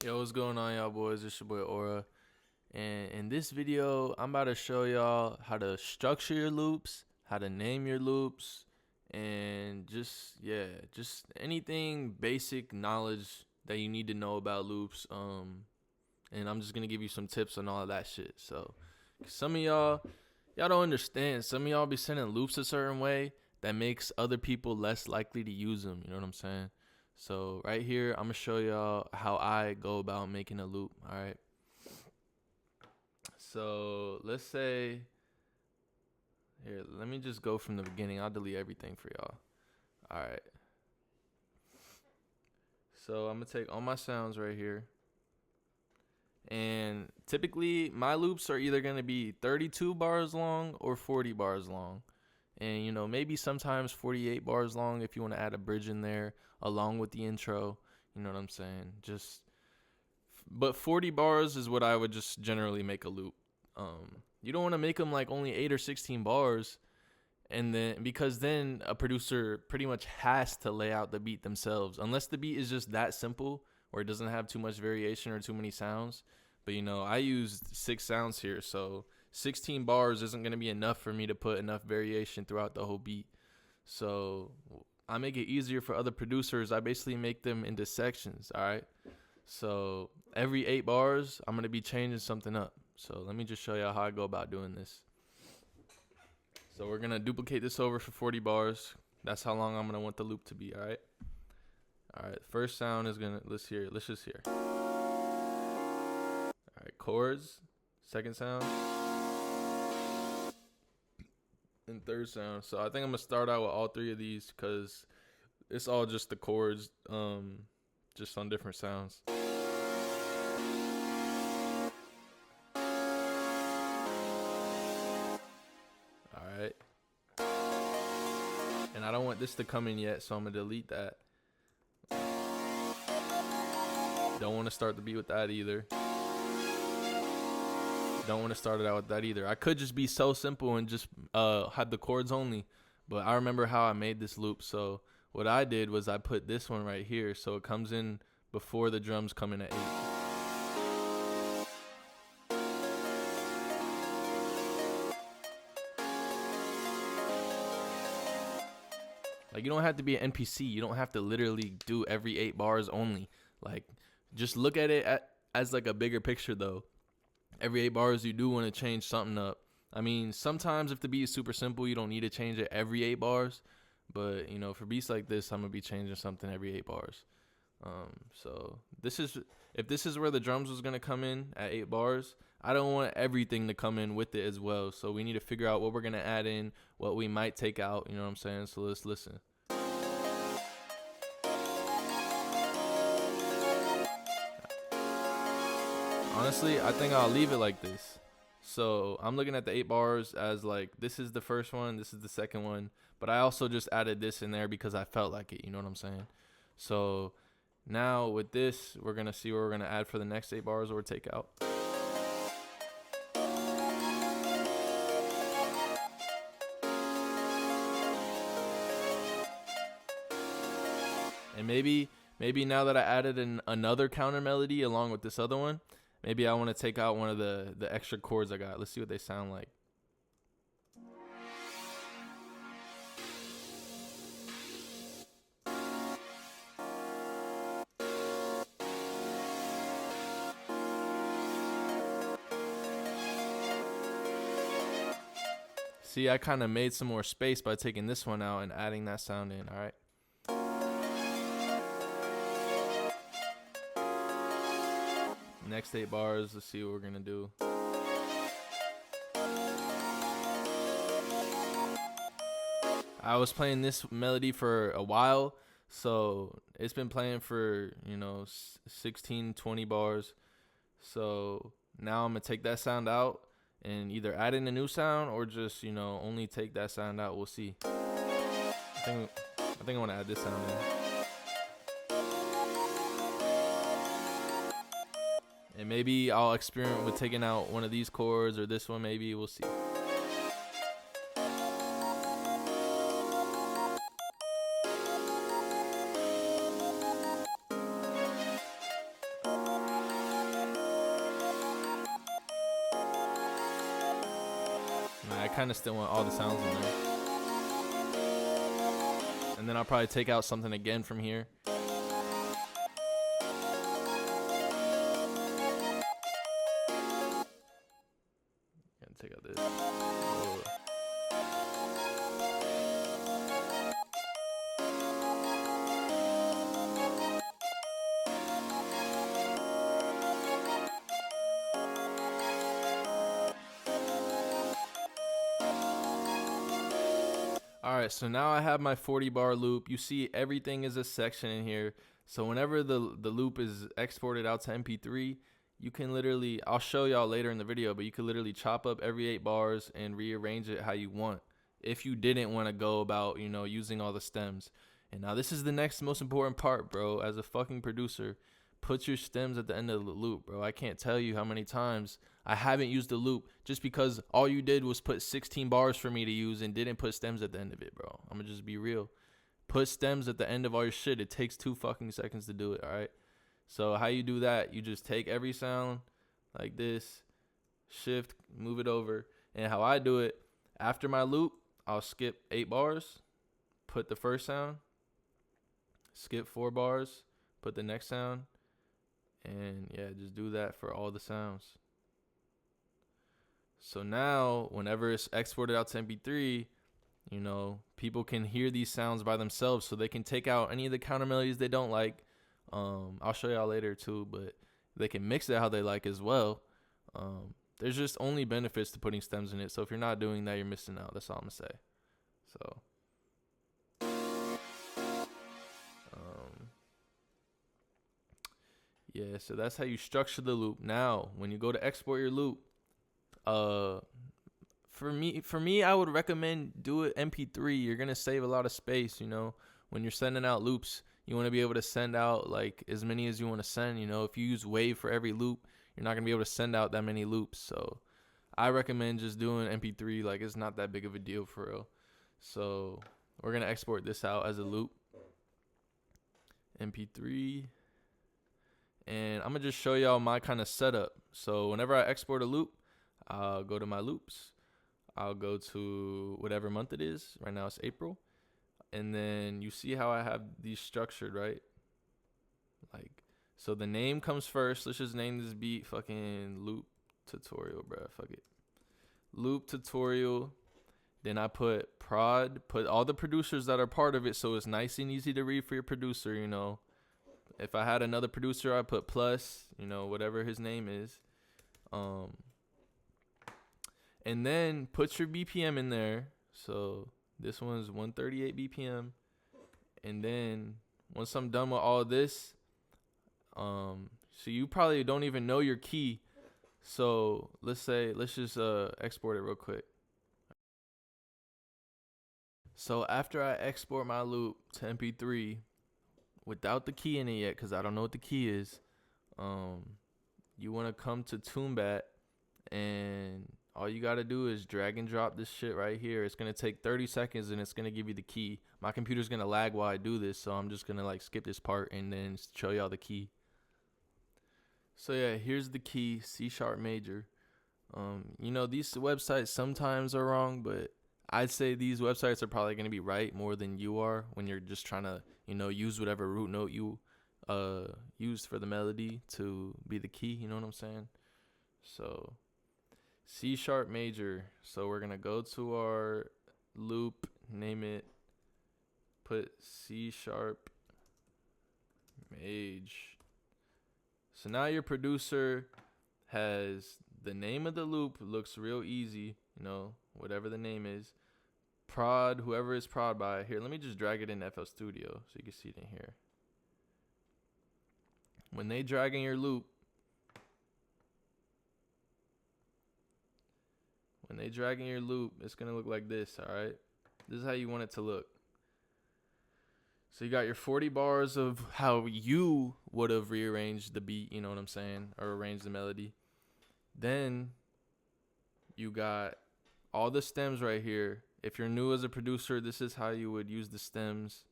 Yo, what's going on, y'all boys? It's your boy Aura. And in this video, I'm about to show y'all how to structure your loops, how to name your loops, and just anything basic knowledge that you need to know about loops. And I'm just gonna give you some tips on all of that shit. So some of y'all don't understand. Some of y'all be sending loops a certain way that makes other people less likely to use them. You know what I'm saying? So right here, I'm gonna show y'all how I go about making a loop. All right. So let's say here. Let me just go from the beginning. I'll delete everything for y'all. All right. So I'm gonna take all my sounds right here, and typically my loops are either gonna be 32 bars long or 40 bars long. And maybe sometimes 48 bars long if you want to add a bridge in there along with the intro. You know what I'm saying? But 40 bars is what I would just generally make a loop. You don't want to make them like only 8 or 16 bars, and then because then a producer pretty much has to lay out the beat themselves, unless the beat is just that simple or it doesn't have too much variation or too many sounds. But I used 6 sounds here, so 16 bars isn't going to be enough for me to put enough variation throughout the whole beat. So I make it easier for other producers. I basically make them into sections, all right? So every 8 bars, I'm going to be changing something up. So let me just show y'all how I go about doing this. So we're going to duplicate this over for 40 bars. That's how long I'm going to want the loop to be, all right? All right, first sound is going to, let's just hear. All right, chords, second sound, and third sound. So I think I'm going to start out with all 3 of these because it's all just the chords, just on different sounds. Alright. And I don't want this to come in yet, so I'm going to delete that. Don't want to start the beat with that either. Don't want to start it out with that either. I could just be so simple and just have the chords only, but I remember how I made this loop. So what I did was I put this one right here, so it comes in before the drums come in at 8. Like, you don't have to be an NPC. You don't have to literally do every 8 bars only. Like, just look at it as like a bigger picture though. Every 8 bars you do want to change something up. I mean, sometimes if the beat is super simple, you don't need to change it every 8 bars. But, for beats like this, I'm going to be changing something every 8 bars. So if this is where the drums was going to come in at 8 bars, I don't want everything to come in with it as well. So we need to figure out what we're going to add in, what we might take out, you know what I'm saying? So let's listen. Honestly, I think I'll leave it like this. So I'm looking at the 8 bars as like, this is the first one, this is the second one. But I also just added this in there because I felt like it, you know what I'm saying? So now with this, we're going to see what we're going to add for the next 8 bars or take out. And maybe now that I added another counter melody along with this other one, maybe I want to take out one of the extra chords I got. Let's see what they sound like. See, I kind of made some more space by taking this one out and adding that sound in, all right? Next 8 bars, let's see what we're going to do. I was playing this melody for a while, so it's been playing for, 16, 20 bars. So now I'm going to take that sound out and either add in a new sound or just, only take that sound out. We'll see. I think I want to add this sound in. And maybe I'll experiment with taking out one of these chords or this one maybe. We'll see. I kind of still want all the sounds in there. And then I'll probably take out something again from here. And take out this. Whoa. Alright, so now I have my 40 bar loop. You see everything is a section in here. So whenever the loop is exported out to MP3, you can literally, I'll show y'all later in the video, but you can literally chop up every 8 bars and rearrange it how you want. If you didn't want to go about, you know, using all the stems. And now this is the next most important part, bro. As a fucking producer, put your stems at the end of the loop, bro. I can't tell you how many times I haven't used the loop just because all you did was put 16 bars for me to use and didn't put stems at the end of it, bro. I'm gonna just be real. Put stems at the end of all your shit. It takes 2 fucking seconds to do it, all right? So how you do that, you just take every sound like this, shift, move it over. And how I do it, after my loop, I'll skip 8 bars, put the first sound, skip 4 bars, put the next sound, and yeah, just do that for all the sounds. So now, whenever it's exported out to MP3, you know, people can hear these sounds by themselves, so they can take out any of the counter melodies they don't like. I'll show y'all later too, but they can mix it how they like as well. There's just only benefits to putting stems in it. So if you're not doing that, you're missing out. That's all I'm gonna say. So, yeah, so that's how you structure the loop. Now, when you go to export your loop, for me, I would recommend do it MP3. You're gonna save a lot of space. You know, when you're sending out loops, you want to be able to send out like as many as you want to send. You know, if you use Wave for every loop, you're not gonna be able to send out that many loops. So I recommend just doing MP3. Like, it's not that big of a deal for real. So we're gonna export this out as a loop, MP3, and I'm gonna just show y'all my kind of setup. So whenever I export a loop, I'll go to my loops. I'll go to whatever month it is. Right now it's April. And then you see how I have these structured, right? Like, so the name comes first. Let's just name this beat fucking loop tutorial, bro. Fuck it. Loop tutorial. Then I put prod, put all the producers that are part of it, so it's nice and easy to read for your producer, you know. If I had another producer, I put plus, you know, whatever his name is. And then put your BPM in there. So this one's 138 BPM. And then once I'm done with all this, so you probably don't even know your key. So let's just export it real quick. So after I export my loop to MP3 without the key in it yet, because I don't know what the key is, you want to come to TuneBat, and all you got to do is drag and drop this shit right here. It's going to take 30 seconds, and it's going to give you the key. My computer's going to lag while I do this, so I'm just going to like skip this part and then show y'all the key. So yeah, here's the key, C# major. You know, these websites sometimes are wrong, but I'd say these websites are probably going to be right more than you are when you're just trying to, you know, use whatever root note you used for the melody to be the key, you know what I'm saying? So C# major. So we're going to go to our loop, name it, put C# maj. So now your producer has the name of the loop, looks real easy, you know, whatever the name is. Prod, whoever is prod by. Here, let me just drag it in FL Studio so you can see it in here. When they drag in your loop, it's going to look like this, all right? This is how you want it to look. So you got your 40 bars of how you would have rearranged the beat, you know what I'm saying, or arranged the melody. Then you got all the stems right here. If you're new as a producer, this is how you would use the stems.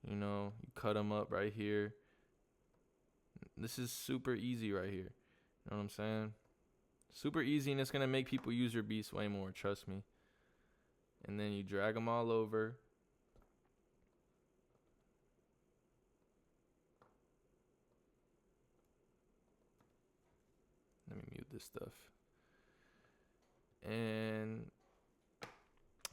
You know, you cut them up right here. This is super easy right here. You know what I'm saying? Super easy, and it's going to make people use your beats way more, trust me. and then you drag them all over. Let me mute this stuff. And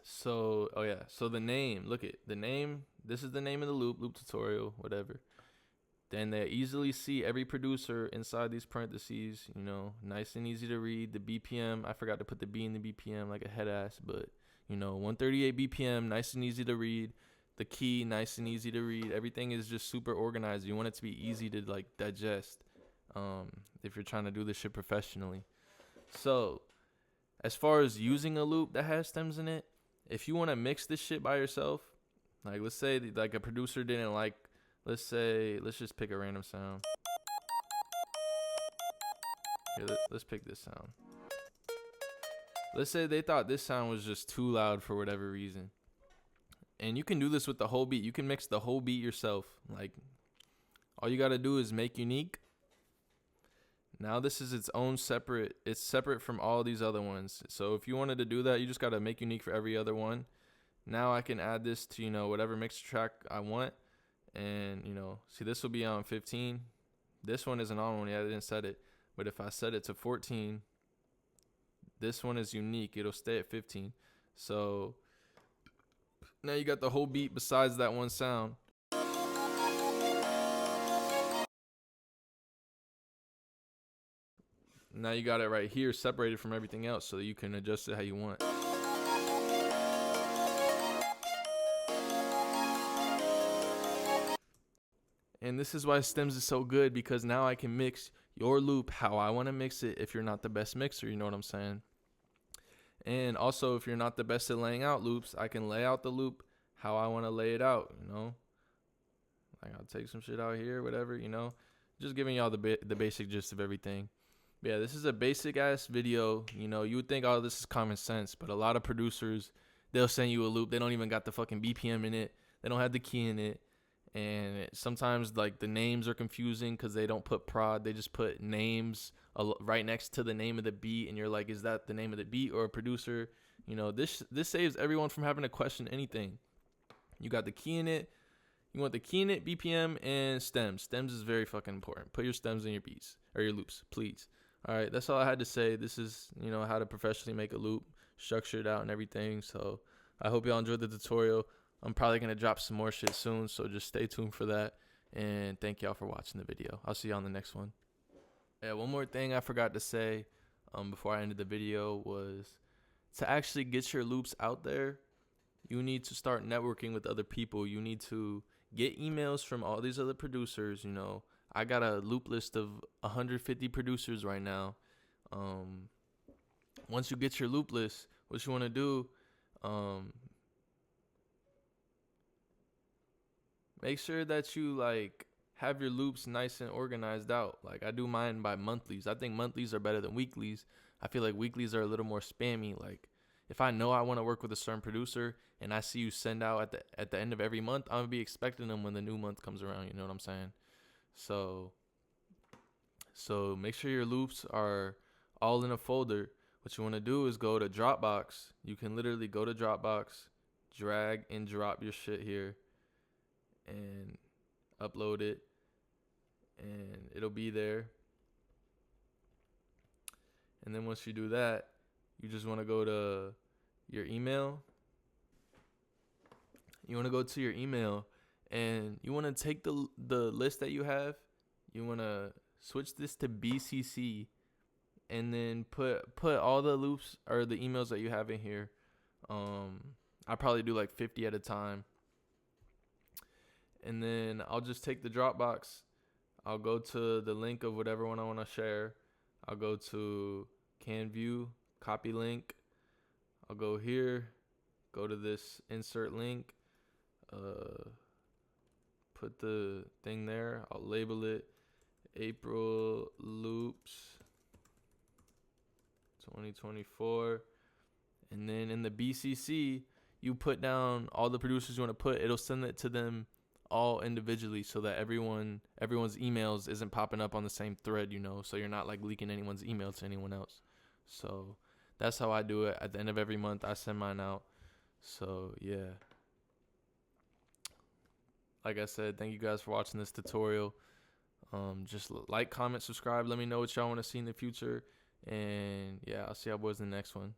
so, oh yeah, so the name, look at the name. This is the name of the loop tutorial, whatever. Then they easily see every producer inside these parentheses, you know, nice and easy to read. The BPM, I forgot to put the B in the BPM like a head ass, but you know, 138 BPM, nice and easy to read. The key, nice and easy to read. Everything is just super organized. You want it to be easy to like digest, if you're trying to do this shit professionally. So, as far as using a loop that has stems in it, if you want to mix this shit by yourself, like let's say like a producer didn't like, let's just pick a random sound. Here, let's pick this sound. Let's say they thought this sound was just too loud for whatever reason. And you can do this with the whole beat. You can mix the whole beat yourself. Like, all you got to do is make unique. Now this is its own separate. It's separate from all these other ones. So if you wanted to do that, you just got to make unique for every other one. Now I can add this to, you know, whatever mixer track I want. And, you know, see, this will be on 15. This one isn't on one yet. I didn't set it. But if I set it to 14, this one is unique. It'll stay at 15. So now you got the whole beat besides that one sound. Now you got it right here separated from everything else so that you can adjust it how you want. And this is why stems is so good, because now I can mix your loop how I want to mix it if you're not the best mixer, you know what I'm saying? And also, if you're not the best at laying out loops, I can lay out the loop how I want to lay it out, you know? Like, I'll take some shit out here, whatever, you know? Just giving y'all the basic gist of everything. But yeah, this is a basic-ass video. You know, you would think, oh, this is common sense, but a lot of producers, they'll send you a loop. They don't even got the fucking BPM in it. They don't have the key in it. And sometimes, like, the names are confusing because they don't put prod. They just put names right next to the name of the beat, and you're like, is that the name of the beat or a producer? You know, this saves everyone from having to question anything. You got the key in it. You want the key in it, BPM, and stems. Stems is very fucking important. Put your stems in your beats or your loops, please. All right, that's all I had to say. This is, you know, how to professionally make a loop, structure it out and everything. So I hope y'all enjoyed the tutorial. I'm probably going to drop some more shit soon, so just stay tuned for that. And thank y'all for watching the video. I'll see you on the next one. Yeah, one more thing I forgot to say before I ended the video was to actually get your loops out there, you need to start networking with other people. You need to get emails from all these other producers. You know, I got a loop list of 150 producers right now. Once you get your loop list, what you want to do, make sure that you like have your loops nice and organized out. Like, I do mine by monthlies. I think monthlies are better than weeklies. I feel like weeklies are a little more spammy. Like, if I know I want to work with a certain producer and I see you send out at the end of every month, I'm gonna be expecting them when the new month comes around. You know what I'm saying? So make sure your loops are all in a folder. What you want to do is go to Dropbox. You can literally go to Dropbox, drag and drop your shit here, and upload it, and it'll be there. And then once you do that, you just want to go to your email. You want to go to your email, and you want to take the list that you have. You want to switch this to BCC, and then put all the loops or the emails that you have in here. I probably do like 50 at a time. And then I'll just take the Dropbox. I'll go to the link of whatever one I want to share. I'll go to Can View, copy link. I'll go here, go to this insert link, put the thing there. I'll label it April Loops 2024. And then in the BCC, you put down all the producers you want to put. It'll send it to them all individually so that everyone's emails isn't popping up on the same thread, you know, so you're not like leaking anyone's email to anyone else. So that's how I do it. At the end of every month, I send mine out. So yeah, like I said, thank you guys for watching this tutorial. Just like, comment, subscribe. Let me know what y'all want to see in the future. And yeah, I'll see y'all boys in the next one.